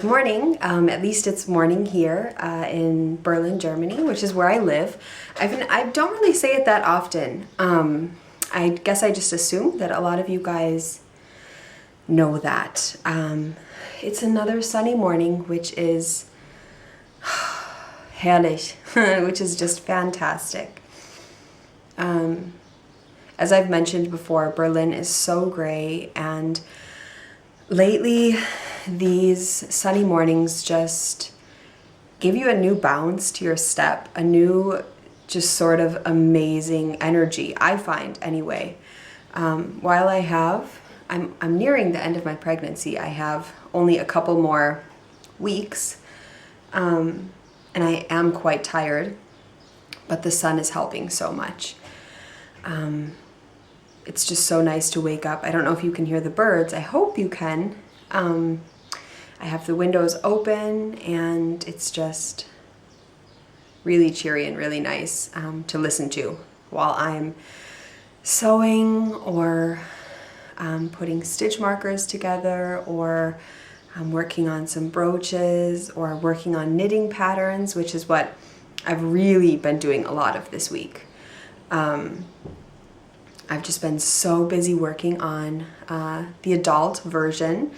Good morning. At least it's morning here in Berlin, Germany, which is where I live. I don't really say it that often. I guess I just assume that a lot of you guys know that. It's another sunny morning, which is herrlich, which is just fantastic. As I've mentioned before, Berlin is so gray, and lately these sunny mornings just give you a new bounce to your step, a new just sort of amazing energy, I find anyway. While I'm nearing the end of my pregnancy, I have only a couple more weeks, and I am quite tired, but the sun is helping so much. It's just so nice to wake up. I don't know if you can hear the birds. I hope you can. I have the windows open, and it's just really cheery and really nice to listen to while I'm sewing or putting stitch markers together, or I'm working on some brooches, or working on knitting patterns, which is what I've really been doing a lot of this week. I've just been so busy working on the adult version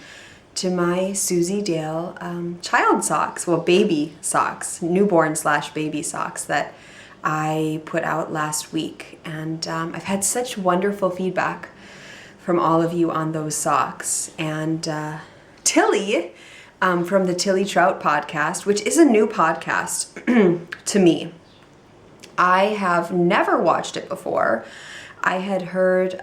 to my Susie Dale child socks, well, baby socks, newborn/baby socks that I put out last week. And I've had such wonderful feedback from all of you on those socks. And Tilly from the Tilly Trout podcast, which is a new podcast to me. I have never watched it before. I had heard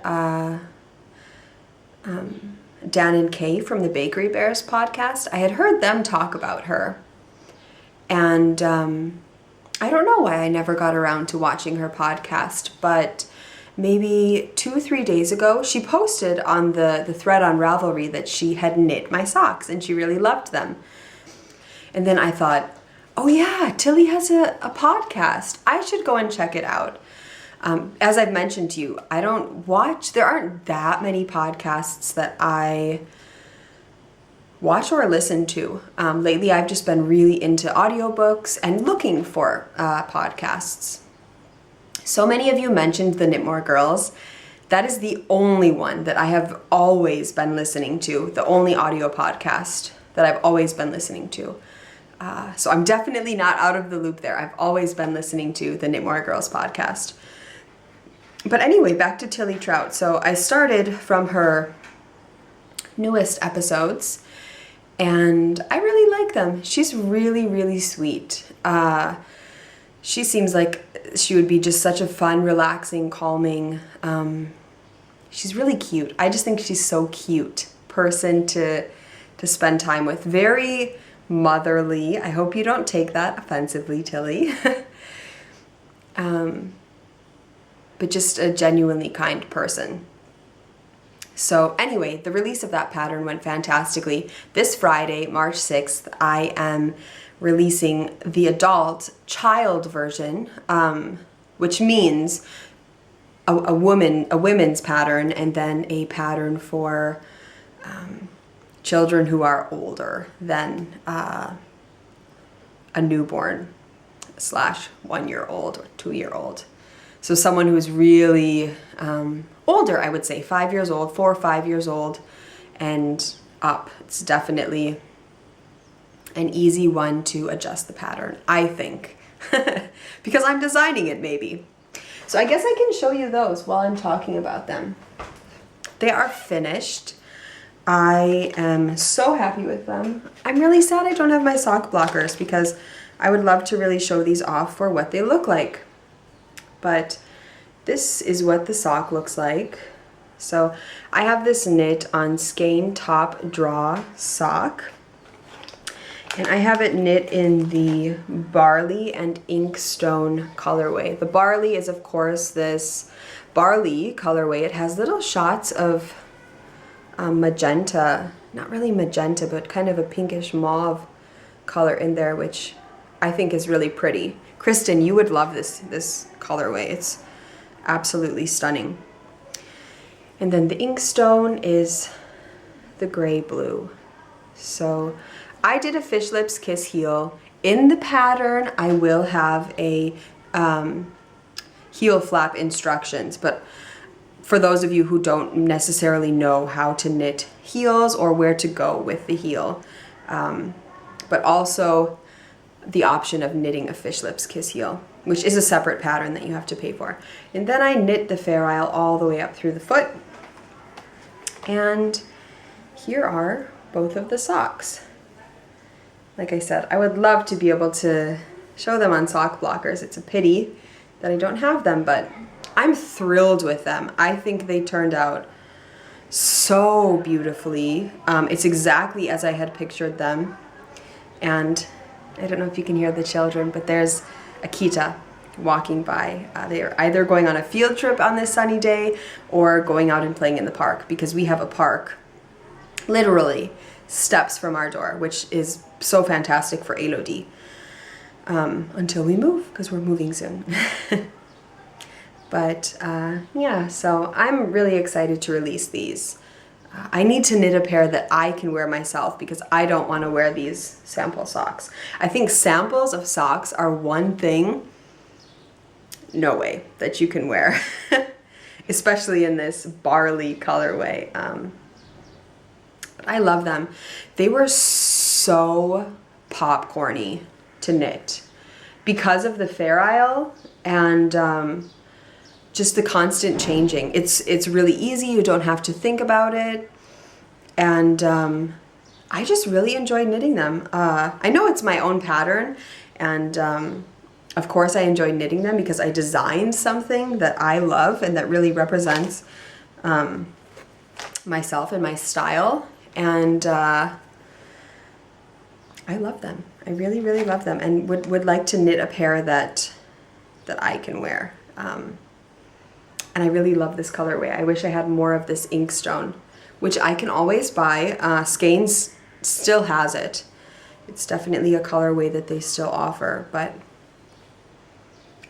Dan and Kay from the Bakery Bears podcast. I had heard them talk about her. And I don't know why I never got around to watching her podcast, but maybe 2-3 days ago, she posted on the thread on Ravelry that she had knit my socks and she really loved them. And then I thought, oh yeah, Tilly has a podcast. I should go and check it out. As I've mentioned to you, there aren't that many podcasts that I watch or listen to. Lately, I've just been really into audiobooks and looking for podcasts. So many of you mentioned the Knitmore Girls. That is the only one that I have always been listening to, the only audio podcast that I've always been listening to. So I'm definitely not out of the loop there. I've always been listening to the Knitmore Girls podcast. But anyway, back to Tilly Trout. So I started from her newest episodes, and I really like them. She's really, really sweet. She seems like she would be just such a fun, relaxing, calming, she's really cute. I just think she's so cute person to spend time with. Very motherly. I hope you don't take that offensively, Tilly. But just a genuinely kind person. So anyway, the release of that pattern went fantastically. This Friday, March 6th, I am releasing the adult child version, which means a women's pattern, and then a pattern for children who are older than a newborn / 1-year-old or 2-year-old. So someone who is really older, I would say 5 years old, 4 or 5 years old and up. It's definitely an easy one to adjust the pattern, I think, because I'm designing it maybe. So I guess I can show you those while I'm talking about them. They are finished. I am so happy with them. I'm really sad I don't have my sock blockers, because I would love to really show these off for what they look like. But this is what the sock looks like. So I have this knit on skein top draw sock, and I have it knit in the barley and inkstone colorway. The barley is, of course, this barley colorway. It has little shots of magenta, not really magenta, but kind of a pinkish mauve color in there, which I think is really pretty. Kristen, you would love this colorway. It's absolutely stunning. And then the inkstone is the gray blue. So I did a fish lips kiss heel. In the pattern, I will have a heel flap instructions, but for those of you who don't necessarily know how to knit heels or where to go with the heel, but also the option of knitting a fish lips kiss heel, which is a separate pattern that you have to pay for. And then I knit the Fair Isle all the way up through the foot. And here are both of the socks. Like I said, I would love to be able to show them on sock blockers. It's a pity that I don't have them, but I'm thrilled with them. I think they turned out so beautifully. It's exactly as I had pictured them. And I don't know if you can hear the children, but there's Akita walking by. They are either going on a field trip on this sunny day or going out and playing in the park, because we have a park literally steps from our door, which is so fantastic for Elodie. Until we move, because we're moving soon. But yeah, so I'm really excited to release these. I need to knit a pair that I can wear myself, because I don't want to wear these sample socks. I think samples of socks are one thing, no way, that you can wear. Especially in this barley colorway. But I love them. They were so popcorny to knit because of the Fair Isle and just the constant changing. It's really easy. You don't have to think about it. And I just really enjoyed knitting them. I know it's my own pattern, and of course I enjoy knitting them because I designed something that I love and that really represents myself and my style. And I love them. I really, really love them, and would like to knit a pair that I can wear. And I really love this colorway. I wish I had more of this inkstone, which I can always buy. Skeins still has it. It's definitely a colorway that they still offer, but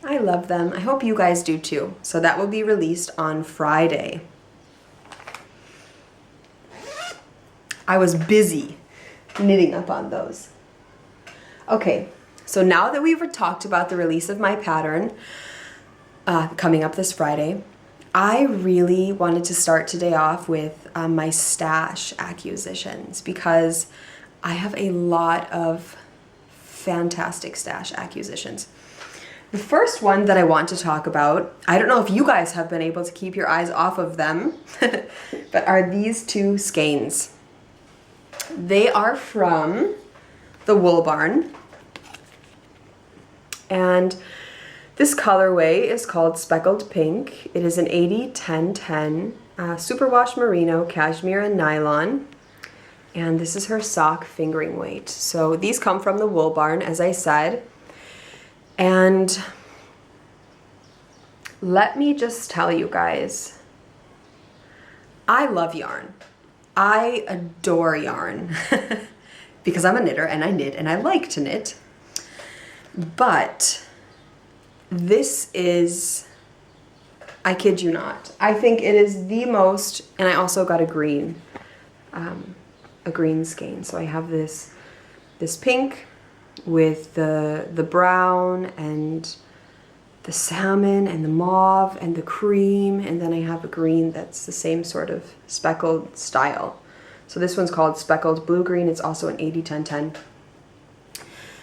I love them. I hope you guys do too. So that will be released on Friday. I was busy knitting up on those. Okay, so now that we've talked about the release of my pattern coming up this Friday, I really wanted to start today off with my stash acquisitions, because I have a lot of fantastic stash acquisitions. The first one that I want to talk about, I don't know if you guys have been able to keep your eyes off of them, but are these two skeins. They are from the Wool Barn, and this colorway is called Speckled Pink. It is an 80-10-10 superwash merino, cashmere, and nylon. And this is her sock fingering weight. So these come from the Wool Barn, as I said. And let me just tell you guys, I love yarn. I adore yarn because I'm a knitter and I knit and I like to knit. But this is, I kid you not, I think it is the most, and I also got a green skein. So I have this pink with the brown and the salmon and the mauve and the cream, and then I have a green that's the same sort of speckled style. So this one's called Speckled Blue Green. It's also an 80-10-10.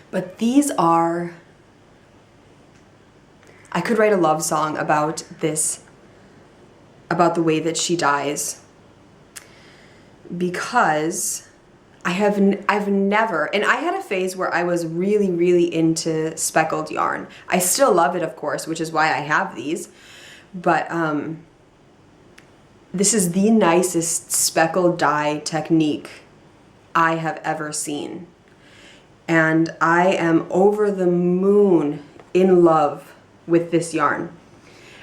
But these are, I could write a love song about this, about the way that she dyes, because I've never, and I had a phase where I was really, really into speckled yarn. I still love it, of course, which is why I have these, but this is the nicest speckled dye technique I have ever seen. And I am over the moon in love with this yarn.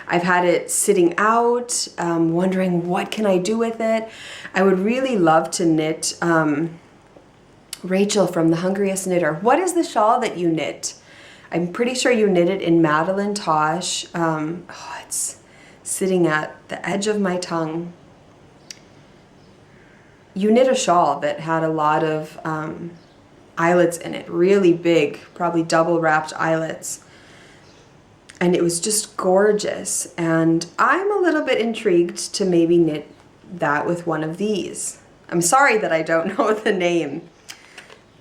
I've had it sitting out, wondering what can I do with it. I would really love to knit Rachel from The Hungriest Knitter. What is the shawl that you knit? I'm pretty sure you knit it in Madeline Tosh. Oh, it's sitting at the edge of my tongue. You knit a shawl that had a lot of eyelets in it, really big, probably double wrapped eyelets. And it was just gorgeous. And I'm a little bit intrigued to maybe knit that with one of these. I'm sorry that I don't know the name.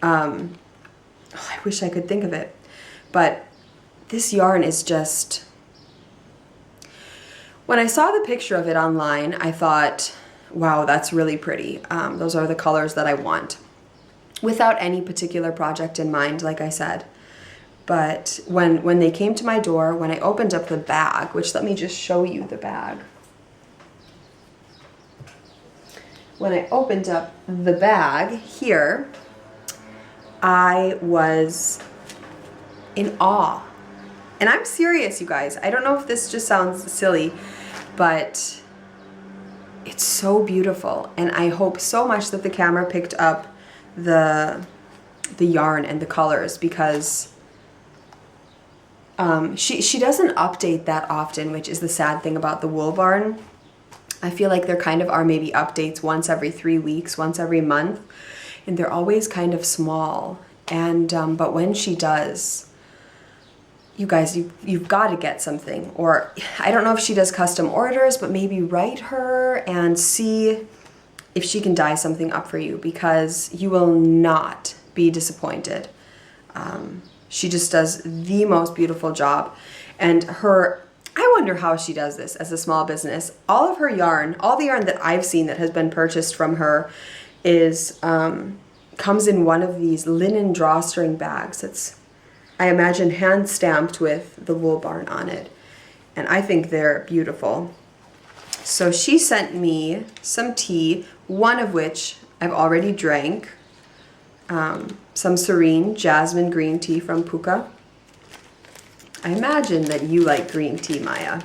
I wish I could think of it. But this yarn is just... When I saw the picture of it online, I thought, wow, that's really pretty. Those are the colors that I want. Without any particular project in mind, like I said. But when they came to my door, when I opened up the bag, which let me just show you the bag. When I opened up the bag here, I was in awe. And I'm serious, you guys. I don't know if this just sounds silly, but it's so beautiful. And I hope so much that the camera picked up the yarn and the colors, because she doesn't update that often, which is the sad thing about the Wool Barn. I feel like there kind of are maybe updates once every 3 weeks, once every month, and they're always kind of small. And but when she does, you guys, you've got to get something. Or I don't know if she does custom orders, but maybe write her and see if she can dye something up for you, because you will not be disappointed. She just does the most beautiful job. And I wonder how she does this as a small business. All of her yarn, all the yarn that I've seen that has been purchased from her is comes in one of these linen drawstring bags. It's, I imagine, hand stamped with the Wool Barn on it. And I think they're beautiful. So she sent me some tea, one of which I've already drank. Some Serene Jasmine green tea from Puka. I imagine that you like green tea, Maya.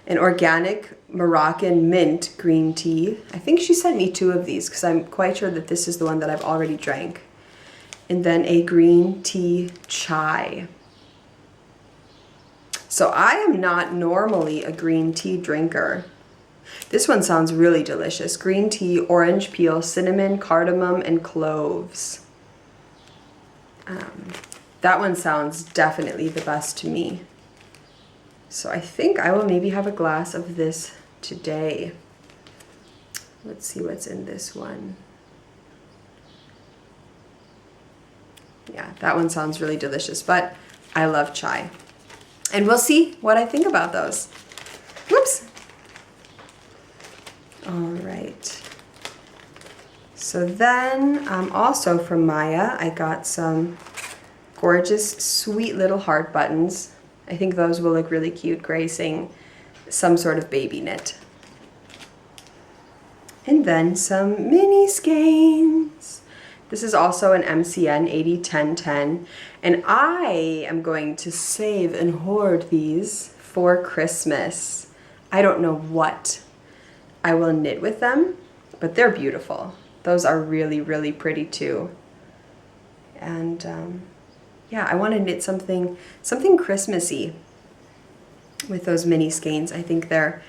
An organic Moroccan mint green tea. I think she sent me 2 of these because I'm quite sure that this is the one that I've already drank. And then a green tea chai. So I am not normally a green tea drinker. This one sounds really delicious. Green tea, orange peel, cinnamon, cardamom, and cloves. That one sounds definitely the best to me. So I think I will maybe have a glass of this today. Let's see what's in this one. Yeah, that one sounds really delicious, but I love chai. And we'll see what I think about those. Whoops. All right. So then, also from Maya, I got some gorgeous, sweet little heart buttons. I think those will look really cute gracing some sort of baby knit. And then some mini skeins. This is also an MCN 80-10-10, and I am going to save and hoard these for Christmas. I don't know what I will knit with them, but they're beautiful. Those are really, really pretty too. And yeah, I want to knit something Christmassy with those mini skeins. I think they're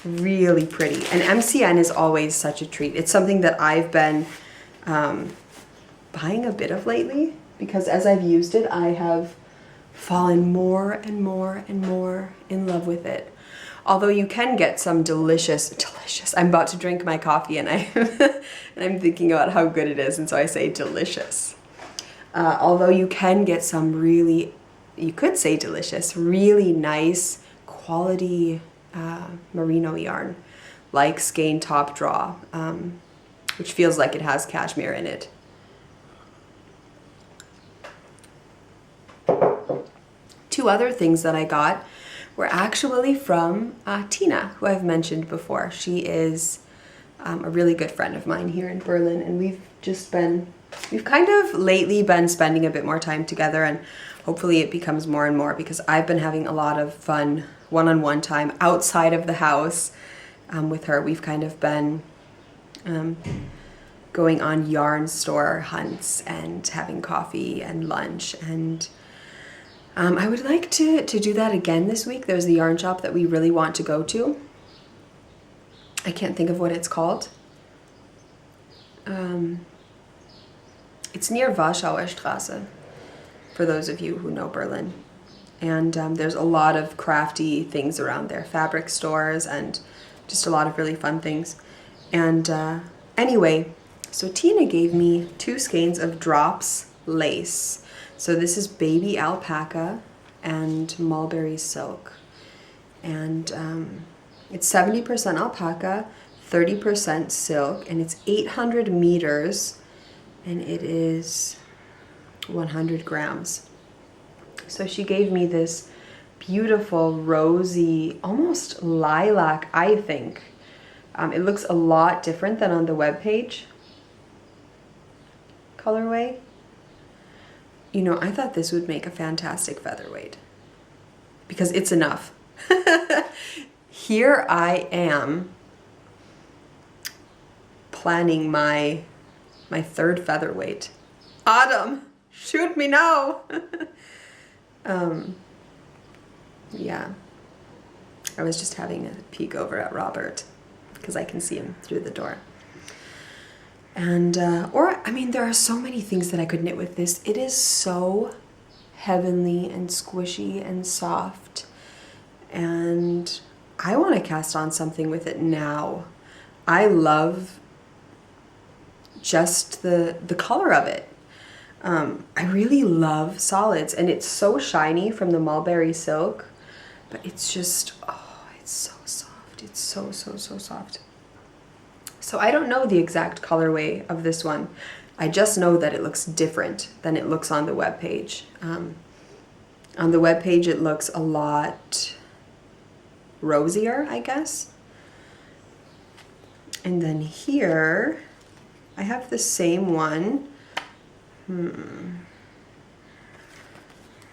really pretty. And MCN is always such a treat. It's something that I've been buying a bit of lately, because as I've used it, I have fallen more and more and more in love with it. Although you can get some delicious, I'm about to drink my coffee and I'm thinking about how good it is, and so I say delicious. Although you can get some really, you could say delicious, really nice quality merino yarn, like Skein Top Draw, which feels like it has cashmere in it. Two other things that I got were actually from Tina, who I've mentioned before. She is a really good friend of mine here in Berlin, and we've kind of lately been spending a bit more time together, and hopefully it becomes more and more, because I've been having a lot of fun one-on-one time outside of the house with her. We've kind of been going on yarn store hunts and having coffee and lunch, and I would like to do that again this week. There's the yarn shop that we really want to go to. I can't think of what it's called. It's near Warschauer Straße, for those of you who know Berlin. And there's a lot of crafty things around there, fabric stores and just a lot of really fun things. And anyway, so Tina gave me 2 skeins of Drops lace. So this is baby alpaca and mulberry silk. And it's 70% alpaca, 30% silk, and it's 800 meters, and it is 100 grams. So she gave me this beautiful rosy, almost lilac, I think. It looks a lot different than on the webpage colorway. You know, I thought this would make a fantastic featherweight because it's enough. Here I am planning my 3rd featherweight. Autumn, shoot me now. Yeah, I was just having a peek over at Robert because I can see him through the door. And, I mean, there are so many things that I could knit with this. It is so heavenly and squishy and soft. And I want to cast on something with it now. I love just the color of it. I really love solids, and it's so shiny from the mulberry silk, but it's just, oh, it's so soft. It's so soft. So I don't know the exact colorway of this one. I just know that it looks different than it looks on the webpage. On the webpage, it looks a lot rosier, I guess. And then here, I have the same one.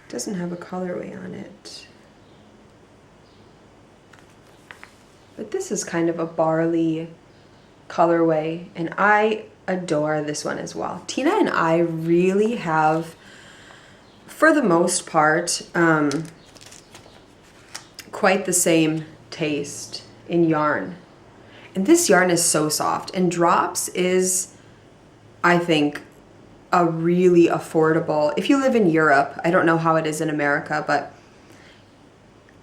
Doesn't have a colorway on it. But this is kind of a barley colorway, and I adore this one as well. Tina and I really have, for the most part, quite the same taste in yarn. And this yarn is so soft, and Drops is, I think, a really affordable, if you live in Europe, I don't know how it is in America, but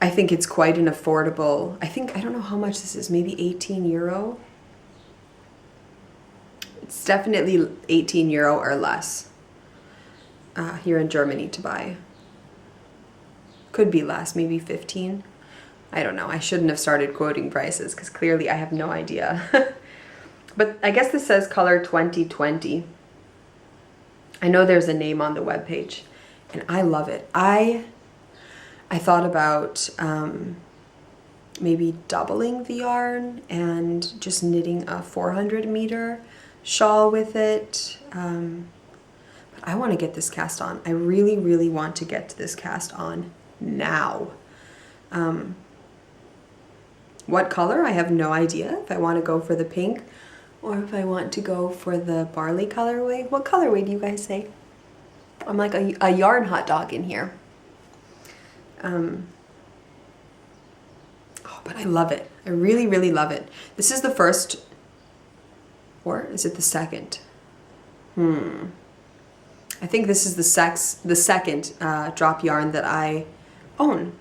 I think it's quite an affordable, I don't know how much this is, maybe 18 euro? It's definitely 18 euro or less here in Germany to buy. Could be less, maybe 15. I don't know. I shouldn't have started quoting prices because clearly I have no idea. But I guess this says color 2020. I know there's a name on the webpage, and I love it. I thought about maybe doubling the yarn and just knitting a 400 meter shawl with it. But I want to get this cast on. I really want to get this cast on now. What color? I have no idea. If I want to go for the pink or if I want to go for the barley colorway. What colorway do you guys say? I'm like a yarn hot dog in here. Oh, but I love it. I really love it. This is the first, or is it the second? I think this is the second drop yarn that I own.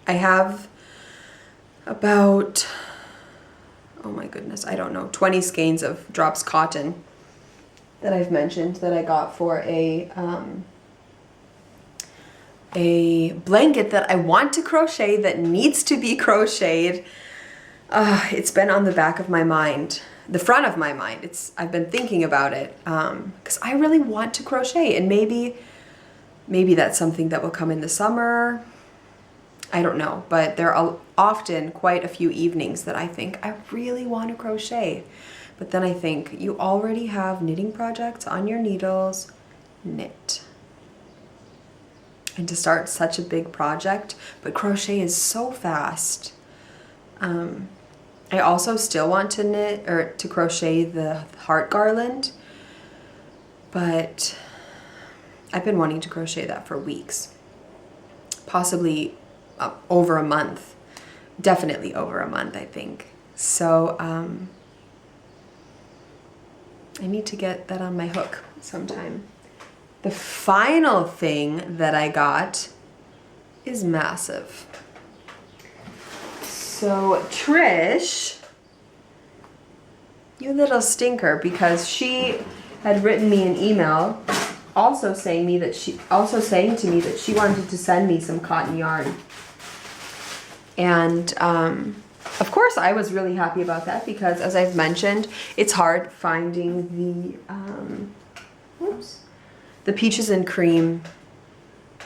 I have about, oh my goodness, I don't know, 20 skeins of Drops cotton that I've mentioned that I got for a blanket that I want to crochet that needs to be crocheted. It's been on the back of my mind, the front of my mind. I've been thinking about it because I really want to crochet, and maybe that's something that will come in the summer. I don't know, but there are often quite a few evenings that I think I really want to crochet. But then I think you already have knitting projects on your needles, knit. And to start such a big project, but crochet is so fast. I also still want to knit or to crochet the heart garland, but I've been wanting to crochet that for weeks, possibly over a month, definitely over a month, I think. So I need to get that on my hook sometime. The final thing that I got is massive. So Trish, you little stinker, because she had written me an email also saying to me that she wanted to send me some cotton yarn. And of course I was really happy about that, because as I've mentioned, it's hard finding the peaches and cream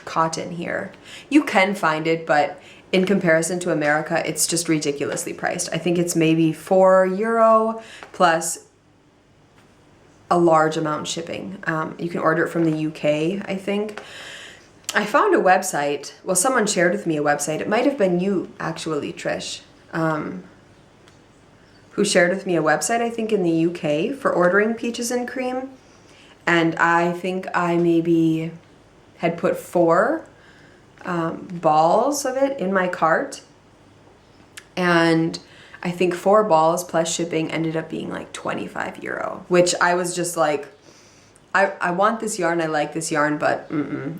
cotton here. You can find it, but in comparison to America, it's just ridiculously priced. I think it's maybe €4 plus a large amount shipping. You can order it from the UK, I think. I found a website. Well, someone shared with me a website. It might have been you, actually, Trish, who shared with me a website, I think in the UK, for ordering peaches and cream. And I think I maybe had put 4 balls of it in my cart. And I think 4 balls plus shipping ended up being like €25, which I was just like, I want this yarn, I like this yarn, but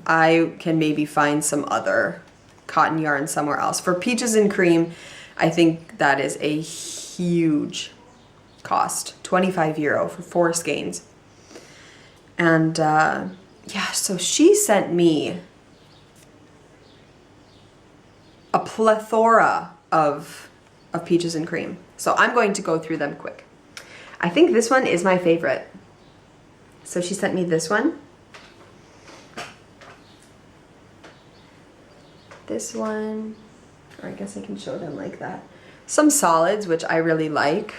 I can maybe find some other cotton yarn somewhere else. For peaches and cream, I think that is a huge cost, €25 for 4 skeins. And yeah, so she sent me a plethora of peaches and cream. So I'm going to go through them quick. I think this one is my favorite. So she sent me this one. This one, or I guess I can show them like that. Some solids, which I really like.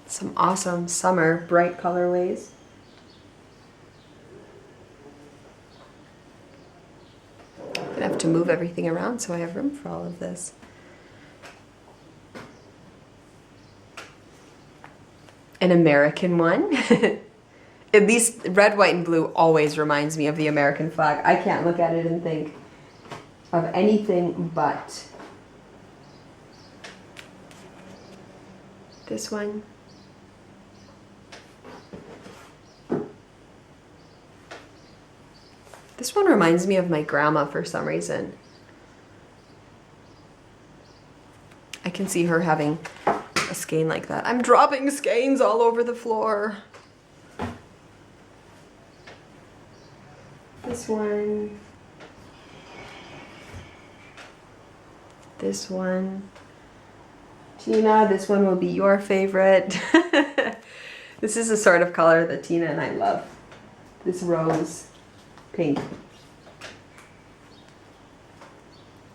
Some awesome summer bright colorways. I'm gonna have to move everything around so I have room for all of this. An American one. At least red, white, and blue always reminds me of the American flag. I can't look at it and think of anything but this one. This one reminds me of my grandma for some reason. I can see her having a skein like that. I'm dropping skeins all over the floor. This one. This one. Tina, this one will be your favorite. This is the sort of color that Tina and I love. This rose pink.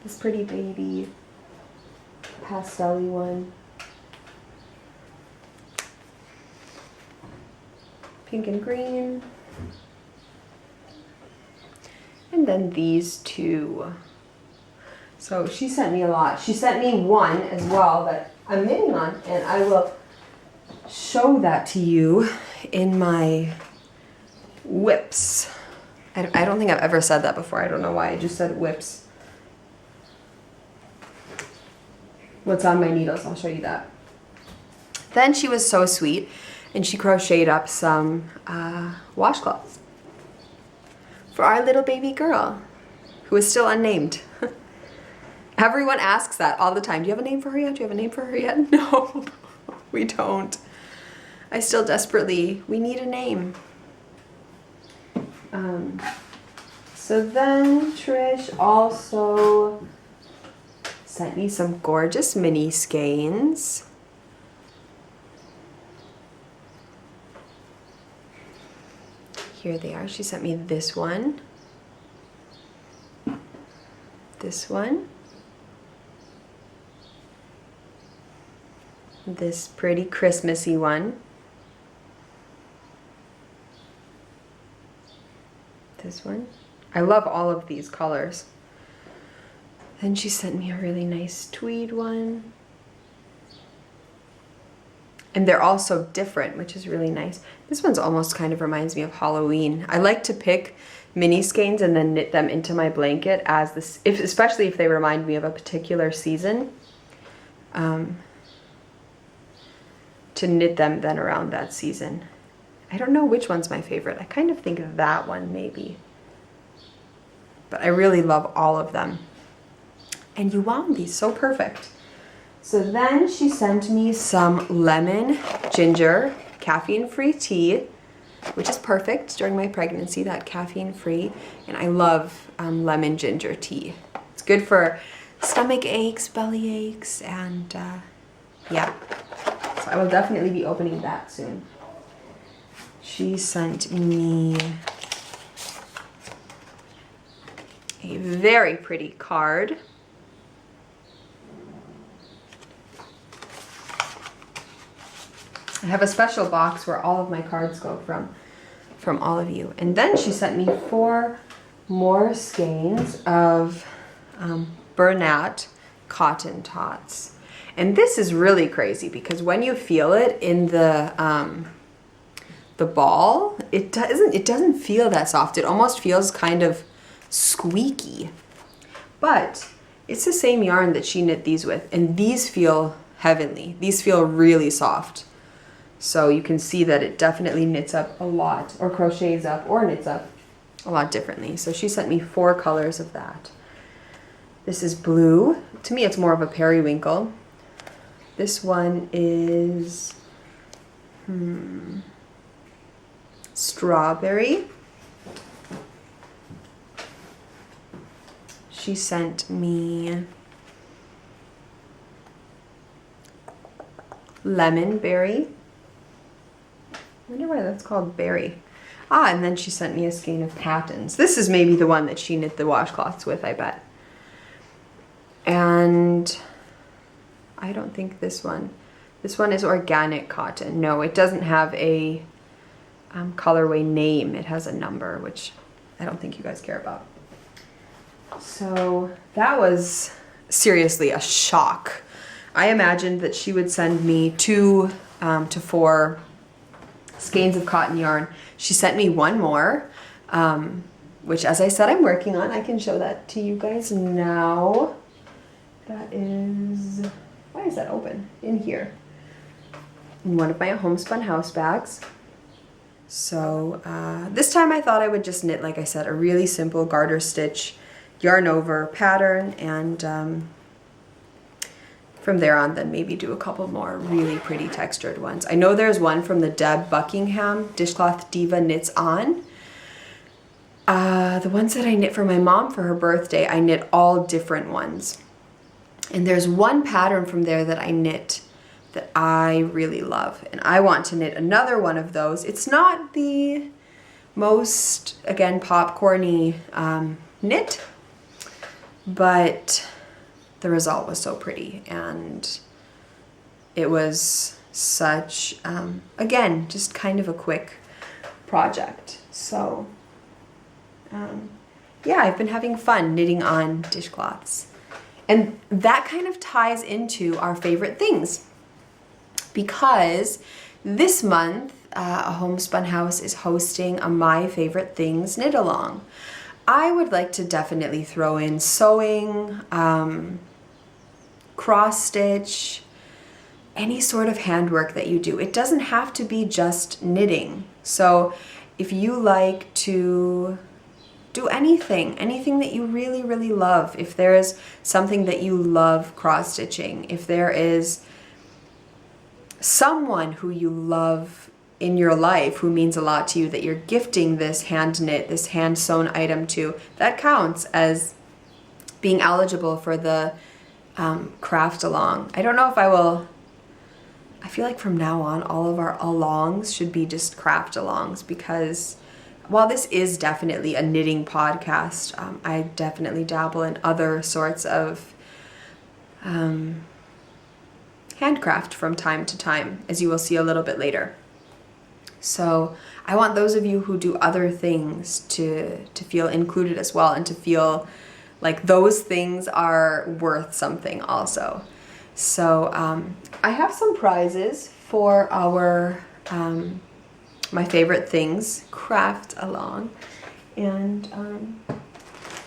This pretty baby pastel-y one. Pink and green. And then these two. So she sent me a lot. She sent me one as well that I'm knitting on, and I will show that to you in my whips. I don't think I've ever said that before. I don't know why. I just said whips. What's on my needles? I'll show you that. Then she was so sweet, and she crocheted up some washcloths for our little baby girl, who is still unnamed. Everyone asks that all the time. Do you have a name for her yet? Do you have a name for her yet? No, we don't. I still desperately, we need a name. So then Trish also sent me some gorgeous mini skeins. Here they are. She sent me this one, this one, this pretty Christmassy one, this one. I love all of these colors. Then she sent me a really nice tweed one. And they're all so different, which is really nice. This one's almost kind of reminds me of Halloween. I like to pick mini skeins and then knit them into my blanket as this, especially if they remind me of a particular season, to knit them then around that season. I don't know which one's my favorite. I kind of think of that one maybe. But I really love all of them. And you wound these so perfect. So then she sent me some lemon ginger caffeine-free tea, which is perfect during my pregnancy, that caffeine-free. And I love lemon ginger tea. It's good for stomach aches, belly aches, and yeah. So I will definitely be opening that soon. She sent me a very pretty card. I have a special box where all of my cards go from all of you. And then she sent me 4 more skeins of Bernat cotton tots. And this is really crazy because when you feel it in the ball, it doesn't feel that soft. It almost feels kind of squeaky. But it's the same yarn that she knit these with, and these feel heavenly. These feel really soft. So you can see that it definitely knits up a lot, or crochets up, or knits up a lot differently. So she sent me 4 colors of that. This is blue. To me, it's more of a periwinkle. This one is strawberry. She sent me lemon berry. I wonder why that's called berry. Ah, and then she sent me a skein of patons. This is maybe the one that she knit the washcloths with, I bet. And I don't think this one is organic cotton. No, it doesn't have a colorway name. It has a number, which I don't think you guys care about. So that was seriously a shock. I imagined that she would send me 2 to 4 skeins of cotton yarn. She sent me 1 more, which, as I said, I'm working on. I can show that to you guys now. That is, why is that open? In here. In one of my Homespun House bags. So this time I thought I would just knit, like I said, a really simple garter stitch yarn over pattern, and from there on then maybe do a couple more really pretty textured ones. I know there's one from the Deb Buckingham Dishcloth Diva Knits On. The ones that I knit for my mom for her birthday, I knit all different ones. And there's one pattern from there that I knit that I really love, and I want to knit another one of those. It's not the most, again, popcorny knit, but the result was so pretty, and it was such, again, just kind of a quick project. So yeah, I've been having fun knitting on dishcloths. And that kind of ties into our favorite things, because this month a Homespun House is hosting a My Favorite Things knit along. I would like to definitely throw in sewing, cross stitch, any sort of handwork that you do. It doesn't have to be just knitting. So if you like to do anything that you really, really love, if there is something that you love cross stitching, if there is someone who you love in your life who means a lot to you that you're gifting this hand knit, this hand sewn item to, that counts as being eligible for the craft along. I don't know if I will. I feel like from now on all of our alongs should be just craft alongs, because while this is definitely a knitting podcast, I definitely dabble in other sorts of handcraft from time to time, as you will see a little bit later. So I want those of you who do other things to feel included as well, and to feel like those things are worth something also. So I have some prizes for our My Favorite Things craft along. And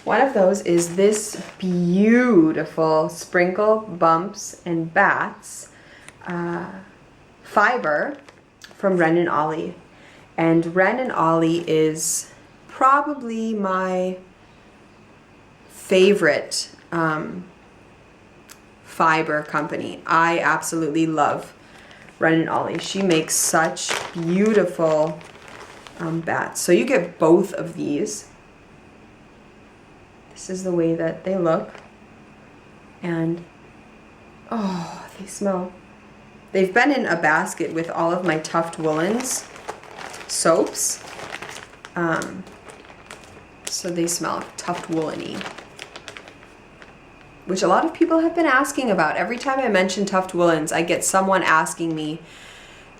one of those is this beautiful Sprinkle Bumps and Bats fiber from Ren Ollie. And Ren Ollie is probably my favorite fiber company. I absolutely love Ren Ollie. She makes such beautiful bats. So you get both of these. This is the way that they look. And oh, they smell. They've been in a basket with all of my Tuft Woolens soaps. So they smell Tuft Woolen-y, which a lot of people have been asking about. Every time I mention Tuft Woolens, I get someone asking me.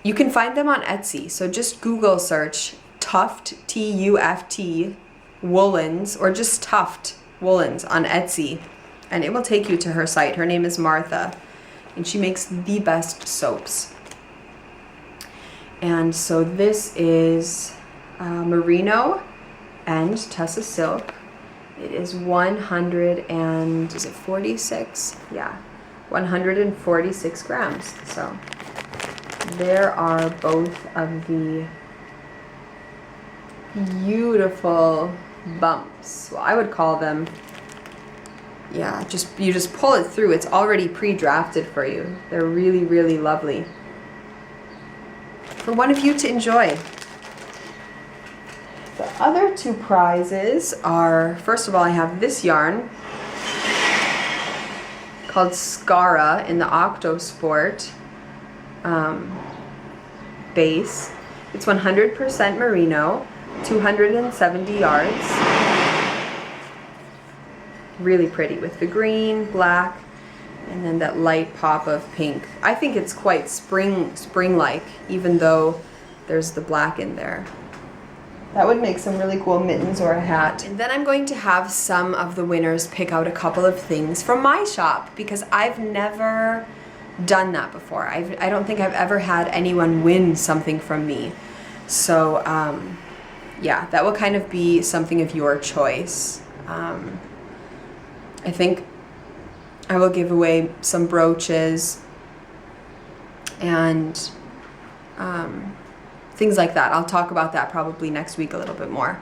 You can find them on Etsy, so just Google search Tuft, T-U-F-T, Woolens, or just Tuft Woolens on Etsy, and it will take you to her site. Her name is Martha, and she makes the best soaps. And so this is merino and Tussa silk. It is 146? Yeah, 146 grams. So there are both of the beautiful bumps. Well, I would call them, yeah, you just pull it through. It's already pre-drafted for you. They're really, really lovely for one of you to enjoy. The other two prizes are, first of all, I have this yarn called SCARA in the Octosport base. It's 100% merino, 270 yards. Really pretty with the green, black, and then that light pop of pink. I think it's quite spring-like, even though there's the black in there. That would make some really cool mittens or a hat. And then I'm going to have some of the winners pick out a couple of things from my shop, because I've never done that before. I don't think I've ever had anyone win something from me. So yeah, that will kind of be something of your choice. I think I will give away some brooches and things like that. I'll talk about that probably next week a little bit more.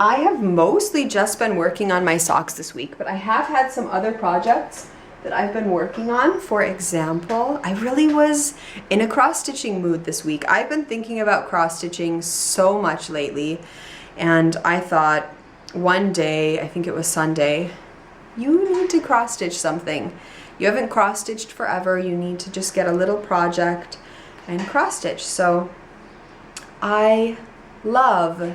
I have mostly just been working on my socks this week, but I have had some other projects that I've been working on. For example, I really was in a cross-stitching mood this week. I've been thinking about cross-stitching so much lately, and I thought one day, I think it was Sunday, you need to cross-stitch something. You haven't cross-stitched forever. You need to just get a little project and cross-stitch. So I love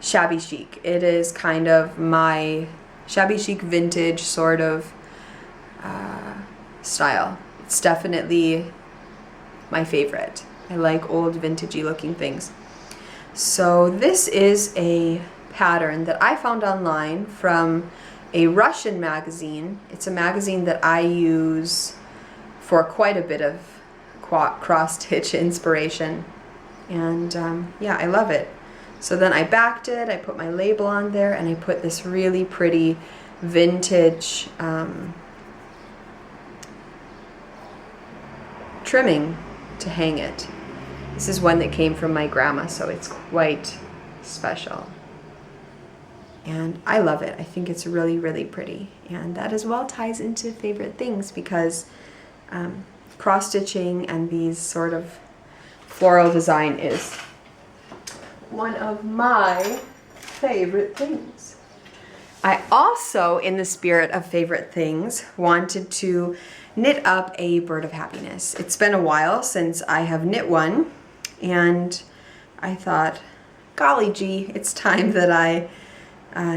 shabby chic. It is kind of my shabby chic vintage sort of style. It's definitely my favorite. I like old vintagey looking things. So this is a pattern that I found online from a Russian magazine. It's a magazine that I use for quite a bit of cross-stitch inspiration, and yeah, I love it. So then I backed it, I put my label on there, and I put this really pretty vintage trimming to hang it. This is one that came from my grandma, so it's quite special. And I love it. I think it's really, really pretty. And that as well ties into favorite things, because cross-stitching and these sort of floral design is one of my favorite things. I also, in the spirit of favorite things, wanted to knit up a bird of happiness. It's been a while since I have knit one, and I thought, golly gee, it's time that I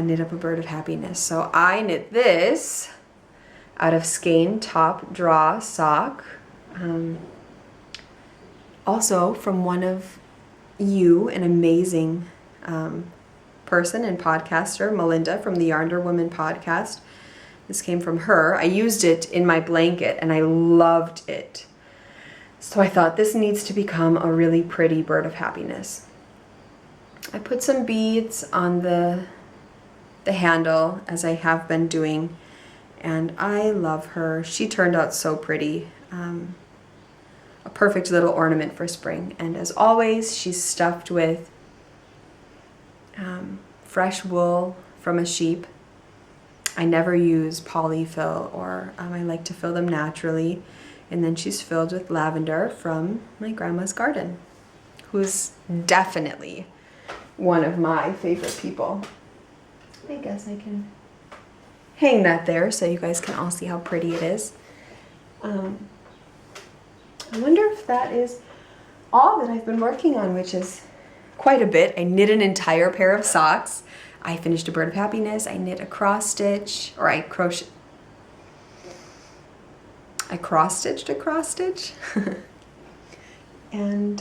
knit up a bird of happiness. So I knit this out of skein top draw sock, also from one of you, an amazing person and podcaster, Melinda from the Yarnder Woman podcast. This came from her. I used it in my blanket and I loved it. So I thought this needs to become a really pretty bird of happiness. I put some beads on the handle, as I have been doing, and I love her. She turned out so pretty. A perfect little ornament for spring. And as always, she's stuffed with fresh wool from a sheep. I never use polyfill, or I like to fill them naturally. And then she's filled with lavender from my grandma's garden, who's definitely one of my favorite people. I guess I can hang that there so you guys can all see how pretty it is. I wonder if that is all that I've been working on, which is quite a bit. I knit an entire pair of socks. I finished a bird of happiness. I knit a cross stitch, or I cross stitched a cross stitch. And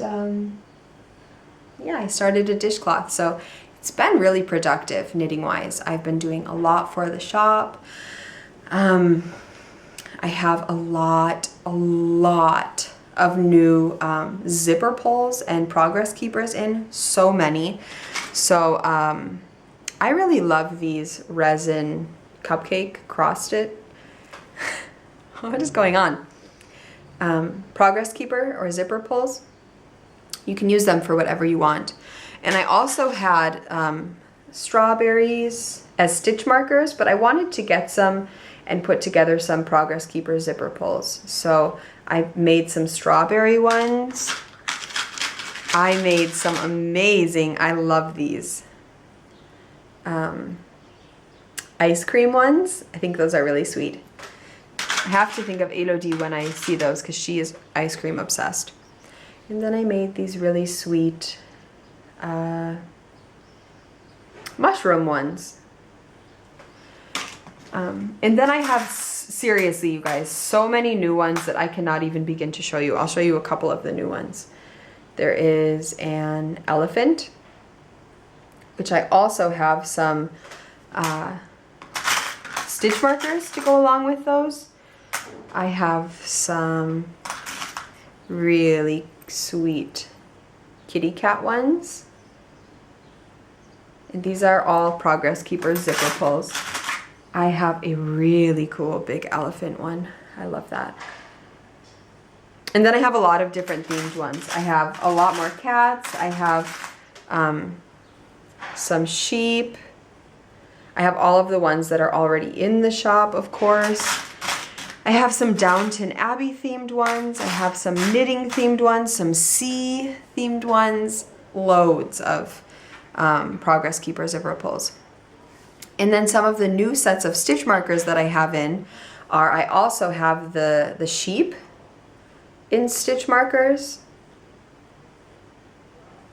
yeah, I started a dishcloth. So it's been really productive knitting wise. I've been doing a lot for the shop. I have a lot of new zipper pulls and progress keepers in, so many. So I really love these resin cupcake cross stitch. What is going on? Progress keeper or zipper pulls. You can use them for whatever you want. And I also had strawberries as stitch markers, but I wanted to get some and put together some progress keeper zipper pulls. So I made some strawberry ones. I made some amazing, I love these, ice cream ones. I think those are really sweet. I have to think of Elodie when I see those, because she is ice cream obsessed. And then I made these really sweet mushroom ones. And then I have, seriously, you guys, so many new ones that I cannot even begin to show you. I'll show you a couple of the new ones. There is an elephant, which I also have some stitch markers to go along with those. I have some really sweet kitty cat ones. And these are all progress keeper zipper pulls. I have a really cool big elephant one. I love that. And then I have a lot of different themed ones. I have a lot more cats. I have some sheep. I have all of the ones that are already in the shop, of course. I have some Downton Abbey themed ones. I have some knitting themed ones, some sea themed ones, loads of progress keeper zipper pulls. And then some of the new sets of stitch markers that I have in are, I also have the sheep in stitch markers.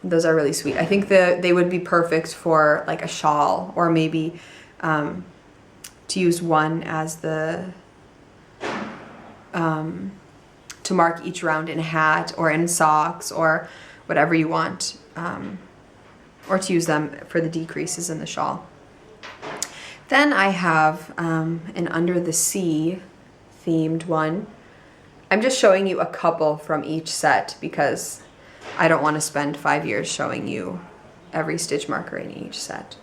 Those are really sweet. I think they would be perfect for like a shawl, or maybe to use one as the to mark each round in a hat or in socks or whatever you want, or to use them for the decreases in the shawl. Then I have an Under the Sea themed one. I'm just showing you a couple from each set because I don't want to spend 5 years showing you every stitch marker in each set.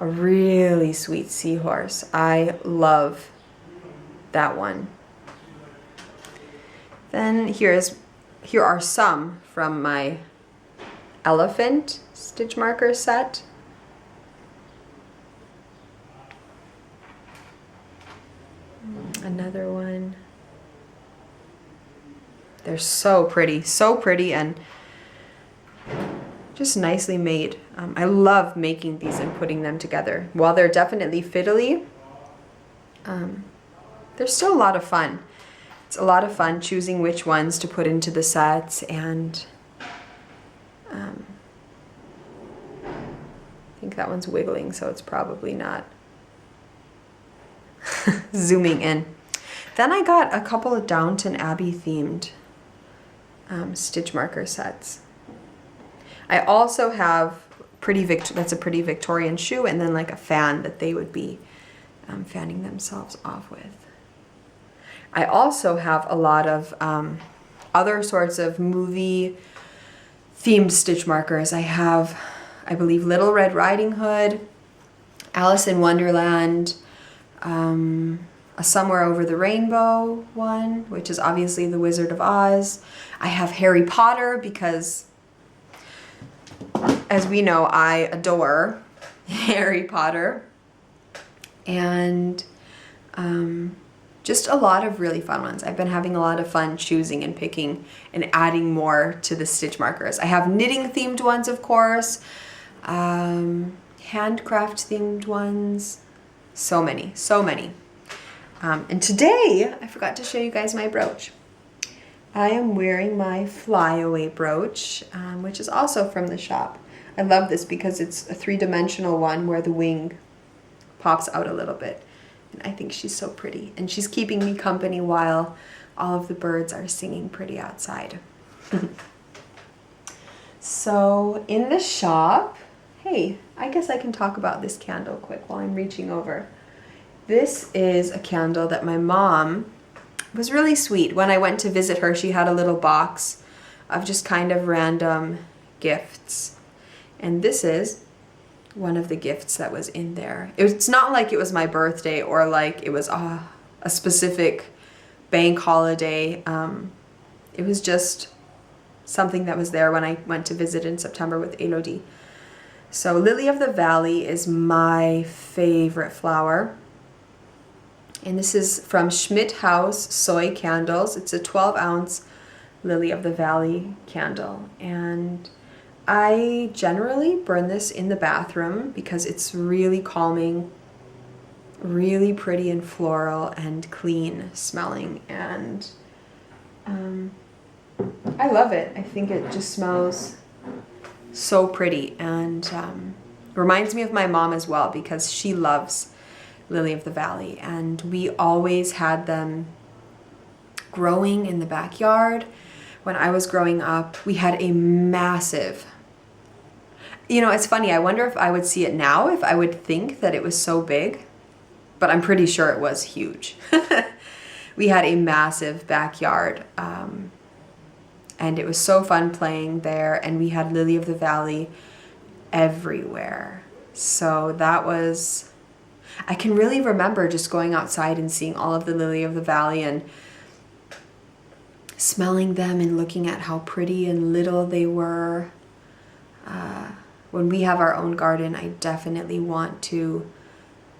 A really sweet seahorse. I love that one. Then here are some from my elephant stitch marker set. Another one. They're so pretty and just nicely made. I love making these and putting them together. While they're definitely fiddly, they're still a lot of fun. It's a lot of fun choosing which ones to put into the sets, and I think that one's wiggling, so it's probably not zooming in. Then I got a couple of Downton Abbey themed stitch marker sets. I also have that's a pretty Victorian shoe, and then like a fan that they would be fanning themselves off with. I also have a lot of other sorts of movie themed stitch markers. I I believe Little Red Riding Hood, Alice in Wonderland, a Somewhere Over the Rainbow one, which is obviously The Wizard of Oz. I have Harry Potter because, as we know, I adore Harry Potter. And just a lot of really fun ones. I've been having a lot of fun choosing and picking and adding more to the stitch markers. I have knitting themed ones, of course, handcraft themed ones, so many. And today, I forgot to show you guys my brooch. I am wearing my flyaway brooch, which is also from the shop. I love this because it's a 3-dimensional one where the wing pops out a little bit. And I think she's so pretty. And she's keeping me company while all of the birds are singing pretty outside. So in the shop, hey, I guess I can talk about this candle quick while I'm reaching over. This is a candle that my mom was really sweet. When I went to visit her, she had a little box of just kind of random gifts. And this is one of the gifts that was in there. It's not like it was my birthday or like it was a specific bank holiday. It was just something that was there when I went to visit in September with Elodie. So Lily of the Valley is my favorite flower. And this is from Schmidt House Soy Candles. It's a 12-ounce Lily of the Valley candle. And I generally burn this in the bathroom because it's really calming, really pretty and floral and clean smelling. And I love it. I think it just smells so pretty and reminds me of my mom as well because she loves Lily of the Valley. And we always had them growing in the backyard. When I was growing up, we had a massive, you know, it's funny, I wonder if I would see it now, if I would think that it was so big, but I'm pretty sure it was huge. We had a massive backyard, and it was so fun playing there, and we had Lily of the Valley everywhere. So that was, I can really remember just going outside and seeing all of the Lily of the Valley and smelling them and looking at how pretty and little they were. When we have our own garden, I definitely want to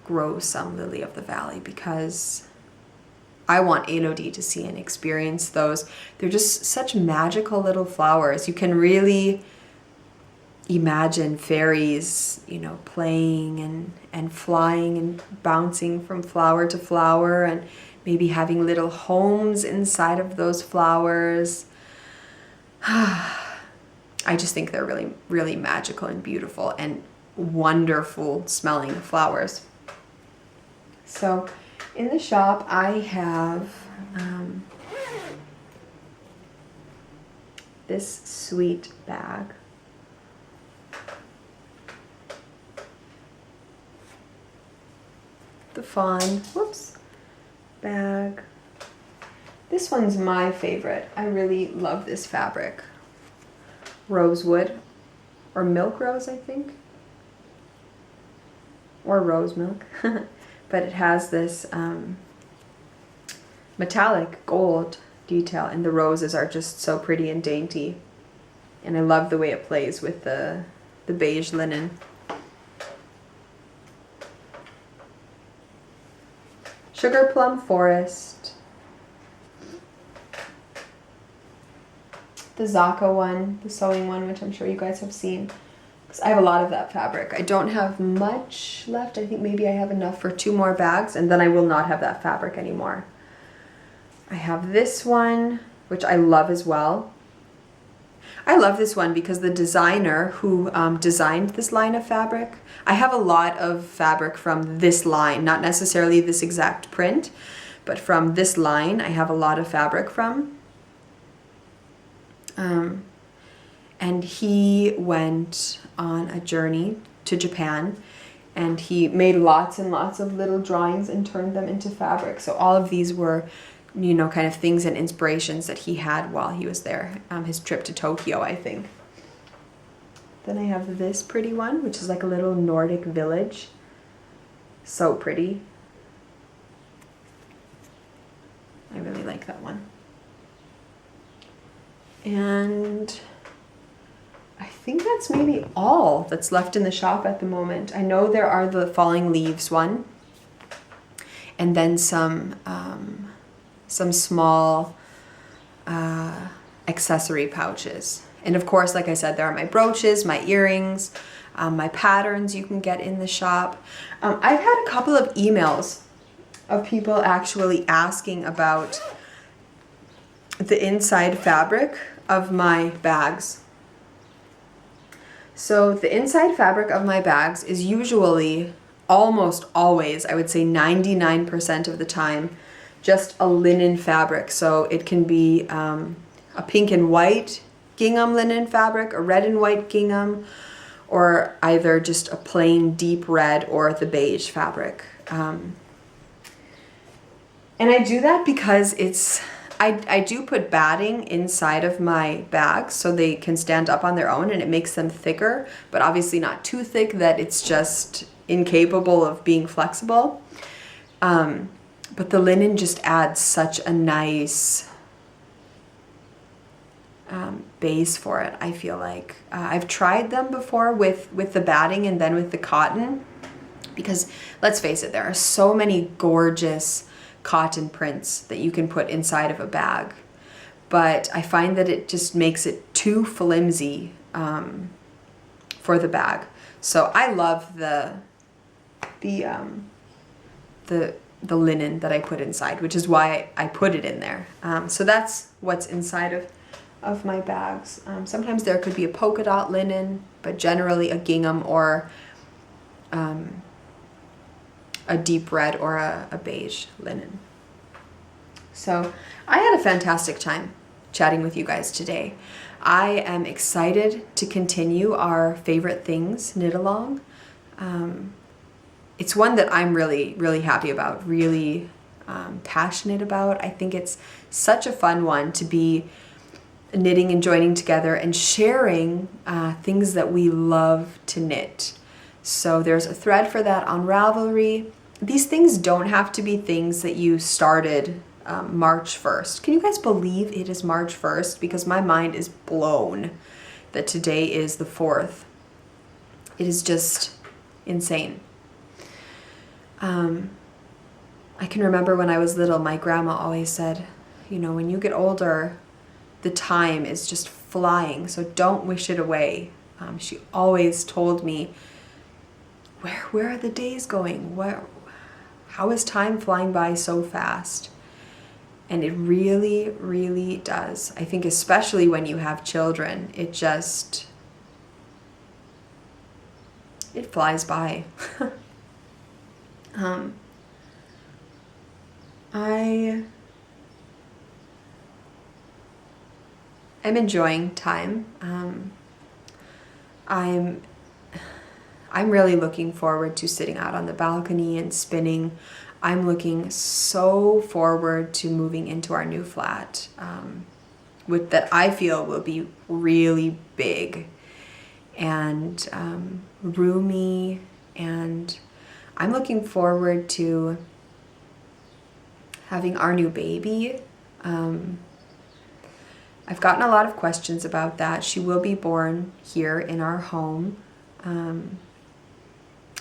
grow some Lily of the Valley because I want Elodie to see and experience those. They're just such magical little flowers. You can really imagine fairies, you know, playing and flying and bouncing from flower to flower and maybe having little homes inside of those flowers. I just think they're really, really magical and beautiful and wonderful smelling flowers. So in the shop, I have this sweet bag. The fawn, bag. This one's my favorite. I really love this fabric. Rosewood, or milk rose, I think, or rose milk. But it has this metallic gold detail, and the roses are just so pretty and dainty. And I love the way it plays with the beige linen. Sugar Plum Forest. The Zaka one, the sewing one, which I'm sure you guys have seen. Because I have a lot of that fabric. I don't have much left. I think maybe I have enough for 2 more bags, and then I will not have that fabric anymore. I have this one, which I love as well. I love this one because the designer who designed this line of fabric, I have a lot of fabric from this line, not necessarily this exact print, but from this line I have a lot of fabric from. And he went on a journey to Japan and he made lots and lots of little drawings and turned them into fabric. So all of these were, you know, kind of things and inspirations that he had while he was there, his trip to Tokyo, I think. Then I have this pretty one, which is like a little Nordic village. So pretty. I really like that one. And I think that's maybe all that's left in the shop at the moment. I know there are the falling leaves one, and then some small accessory pouches. And of course, like I said, there are my brooches, my earrings, my patterns you can get in the shop. I've had a couple of emails of people actually asking about the inside fabric of my bags. So the inside fabric of my bags is usually, almost always, I would say 99% of the time, just a linen fabric. So it can be a pink and white gingham linen fabric, a red and white gingham, or either just a plain deep red or the beige fabric. And I do that because I do put batting inside of my bags so they can stand up on their own, and it makes them thicker, but obviously not too thick that it's just incapable of being flexible. But the linen just adds such a nice base for it, I feel like. I've tried them before with the batting and then with the cotton, because let's face it, there are so many gorgeous cotton prints that you can put inside of a bag, but I find that it just makes it too flimsy for the bag. So I love the linen that I put inside, which is why I put it in there. So that's what's inside of my bags. Sometimes there could be a polka dot linen, but generally a gingham or a deep red or a beige linen. So I had a fantastic time chatting with you guys today. I am excited to continue our favorite things knit along. It's one that I'm really, really happy about, really passionate about. I think it's such a fun one to be knitting and joining together and sharing things that we love to knit. So there's a thread for that on Ravelry. These things don't have to be things that you started March 1st. Can you guys believe it is March 1st? Because my mind is blown that today is the 4th. It is just insane. I can remember when I was little, my grandma always said, you know, when you get older, the time is just flying, so don't wish it away. She always told me, where are the days going? How is time flying by so fast? And it really, really does. I think especially when you have children, it flies by. I am enjoying time. I'm really looking forward to sitting out on the balcony and spinning. I'm looking so forward to moving into our new flat, that I feel will be really big and roomy, and I'm looking forward to having our new baby. I've gotten a lot of questions about that. She will be born here in our home,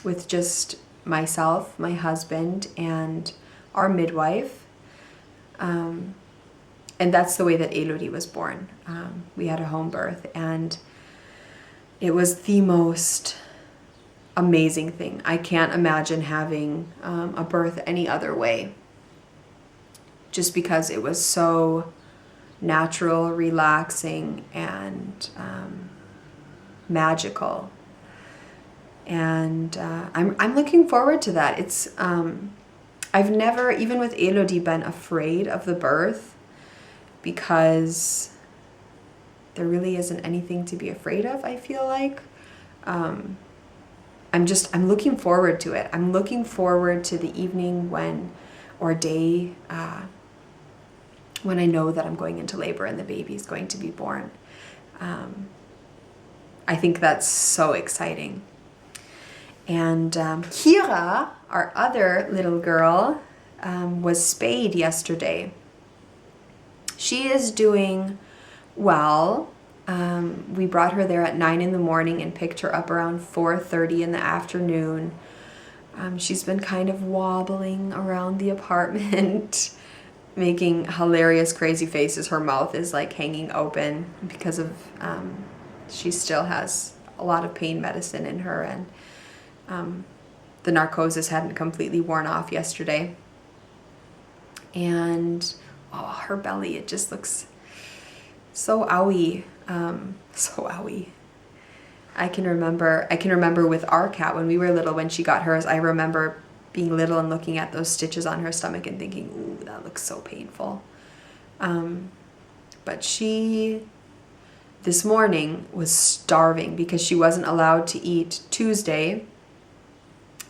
with just myself, my husband, and our midwife. And that's the way that Elodie was born. We had a home birth, and it was the most amazing thing. I can't imagine having a birth any other way, just because it was so natural, relaxing, and magical. And I'm looking forward to that. It's I've never, even with Elodie, been afraid of the birth, because there really isn't anything to be afraid of, I feel like. I'm looking forward to it. I'm looking forward to the evening or day when I know that I'm going into labor and the baby is going to be born. I think that's so exciting. And Kira, our other little girl, was spayed yesterday. She is doing well. We brought her there at 9 in the morning and picked her up around 4:30 in the afternoon. She's been kind of wobbling around the apartment, making hilarious, crazy faces. Her mouth is like hanging open because of, she still has a lot of pain medicine in her, and the narcosis hadn't completely worn off yesterday. And oh, her belly, it just looks so owie, so owie. I can remember with our cat when we were little, when she got hers, I remember being little and looking at those stitches on her stomach and thinking, ooh, that looks so painful. But she, this morning, was starving because she wasn't allowed to eat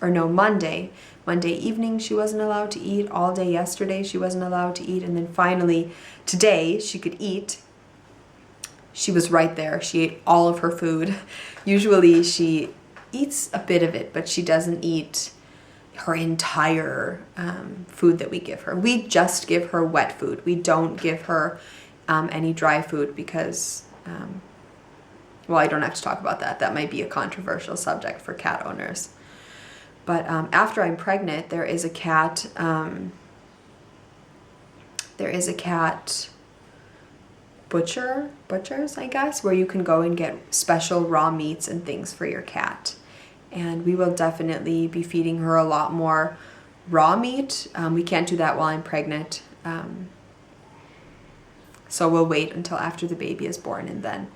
Monday. Monday evening she wasn't allowed to eat. All day yesterday she wasn't allowed to eat. And then finally today she could eat. She was right there. She ate all of her food. Usually she eats a bit of it, but she doesn't eat her entire food that we give her. We just give her wet food. We don't give her any dry food because, well, I don't have to talk about that. That might be a controversial subject for cat owners. But after I'm pregnant, there is a cat butchers, I guess, where you can go and get special raw meats and things for your cat. And we will definitely be feeding her a lot more raw meat. We can't do that while I'm pregnant. So we'll wait until after the baby is born and then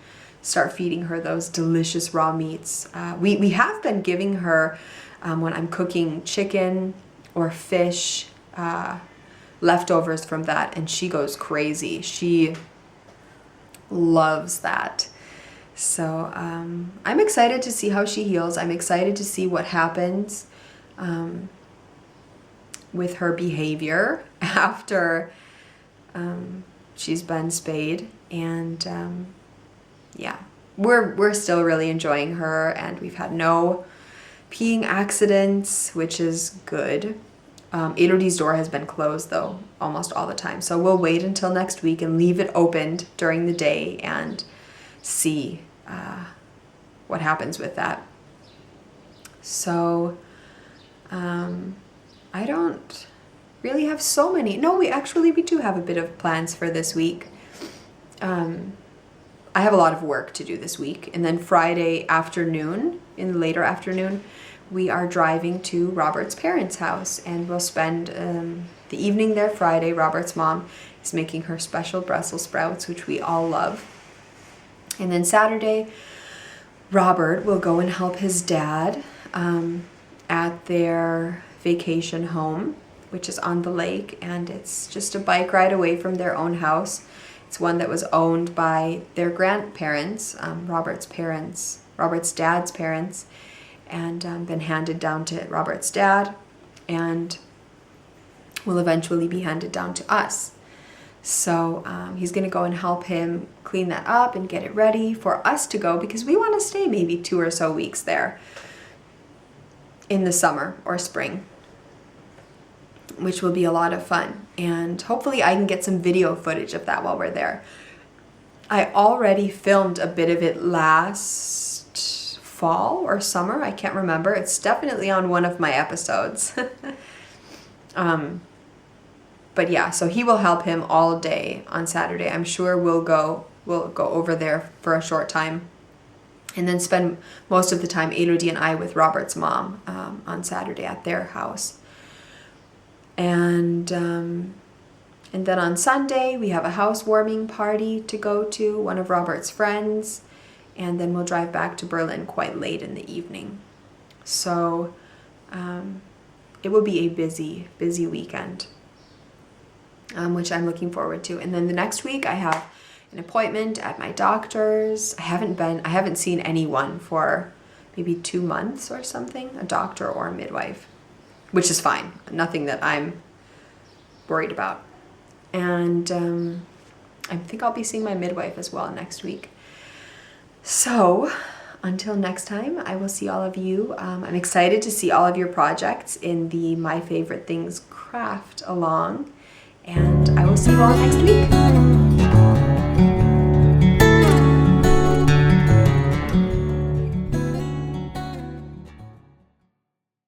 start feeding her those delicious raw meats. We have been giving her, when I'm cooking chicken or fish, leftovers from that, and she goes crazy. She loves that. So I'm excited to see how she heals. I'm excited to see what happens with her behavior after she's been spayed. And yeah, we're still really enjoying her, and we've had no peeing accidents, which is good. Elodie's door has been closed though almost all the time, so we'll wait until next week and leave it opened during the day and see what happens with that. So I don't really have so many. No, we do have a bit of plans for this week. I have a lot of work to do this week, and then Friday afternoon, in the later afternoon, we are driving to Robert's parents' house, and we'll spend the evening there Friday. Robert's mom is making her special Brussels sprouts, which we all love. And then Saturday, Robert will go and help his dad at their vacation home, which is on the lake, and it's just a bike ride away from their own house. It's one that was owned by their grandparents, Robert's dad's parents, and been handed down to Robert's dad, and will eventually be handed down to us. So he's going to go and help him clean that up and get it ready for us to go, because we want to stay maybe 2 or so weeks there in the summer or spring, which will be a lot of fun. And hopefully I can get some video footage of that while we're there. I already filmed a bit of it last fall or summer. I can't remember. It's definitely on one of my episodes. But yeah, so he will help him all day on Saturday. I'm sure we'll go over there for a short time, and then spend most of the time, Elodie and I, with Robert's mom on Saturday at their house. And then on Sunday, we have a housewarming party to go to, one of Robert's friends, and then we'll drive back to Berlin quite late in the evening. So it will be a busy, busy weekend, which I'm looking forward to. And then the next week, I have an appointment at my doctor's. I haven't seen anyone for maybe 2 months or something, a doctor or a midwife, which is fine. Nothing that I'm worried about. And I think I'll be seeing my midwife as well next week. So until next time, I will see all of you. I'm excited to see all of your projects in the My Favorite Things craft along, and I will see you all next week.